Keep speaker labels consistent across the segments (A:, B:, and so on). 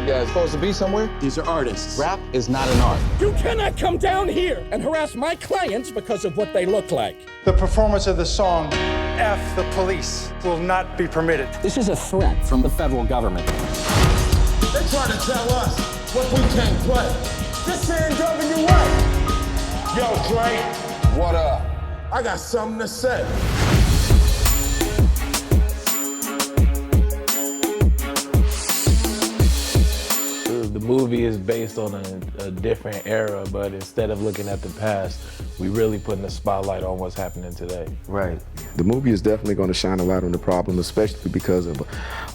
A: guys supposed to be somewhere?
B: These are artists.
A: Rap is not an art.
C: You cannot come down here and harass my clients because of what they look like.
D: The performance of the song, F the Police, will not be permitted.
C: This is a threat from the federal government.
E: They try to tell us what we can't play. This ain't WA. Yo, Dre.
A: What up?
E: I got something to say.
F: The movie is based on a different era, but instead of looking at the past, we really putting the spotlight on what's happening today.
G: Right.
H: The movie is definitely going to shine a light on the problem, especially because of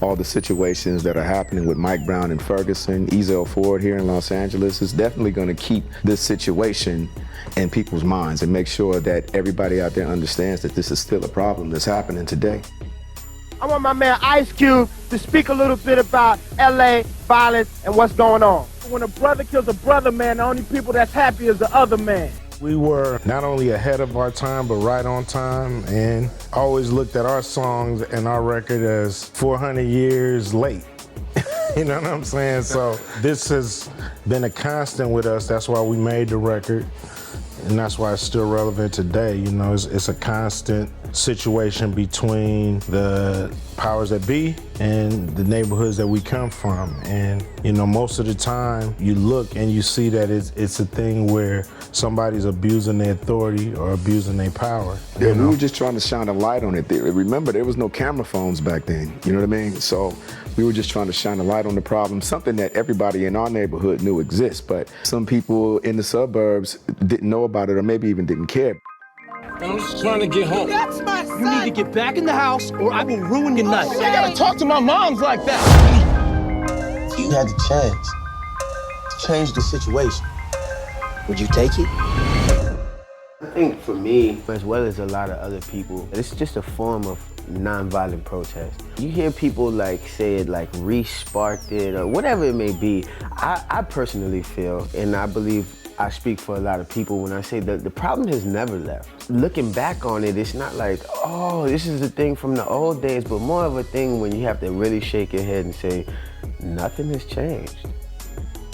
H: all the situations that are happening with Mike Brown and Ferguson, Ezell Ford here in Los Angeles. It's definitely going to keep this situation in people's minds and make sure that everybody out there understands that this is still a problem that's happening today.
I: I want my man Ice Cube to speak a little bit about LA violence and what's going on. When a brother kills a brother, man, the only people that's happy is the other man.
J: We were not only ahead of our time, but right on time, and always looked at our songs and our record as 400 years late. You know what I'm saying? So this has been a constant with us. That's why we made the record, and that's why it's still relevant today. You know, it's a constant situation between the powers that be and the neighborhoods that we come from. And, you know, most of the time you look and you see that it's a thing where somebody's abusing their authority or abusing their power.
H: Yeah, we were just trying to shine a light on it. Remember, there was no camera phones back then, you know what I mean? So we were just trying to shine a light on the problem, something that everybody in our neighborhood knew exists, but some people in the suburbs didn't know about it or maybe even didn't care.
C: I'm just trying to get home.
K: That's my son.
B: You need to get back in the house or I will ruin your night.
C: I gotta talk to my moms like that.
K: You had the chance to change the situation. Would you take it?
G: I think for me, as well as a lot of other people, it's just a form of nonviolent protest. You hear people like say it like re-sparked it or whatever it may be. I personally feel, and I believe I speak for a lot of people when I say that the problem has never left. Looking back on it, it's not like, oh, this is a thing from the old days, but more of a thing when you have to really shake your head and say, nothing has changed.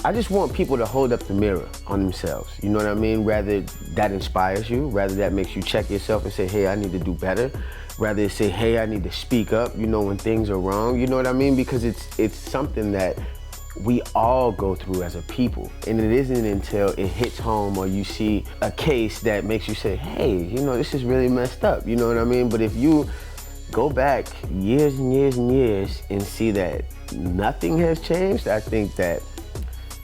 G: I just want people to hold up the mirror on themselves, you know what I mean? Rather that inspires you, rather that makes you check yourself and say, hey, I need to do better. Rather say, hey, I need to speak up, you know, when things are wrong, you know what I mean? Because it's something that we all go through as a people. And it isn't until it hits home or you see a case that makes you say, hey, you know, this is really messed up, you know what I mean? But if you go back years and years and years and see that nothing has changed, I think that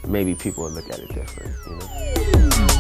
G: maybe people will look at it different, you know?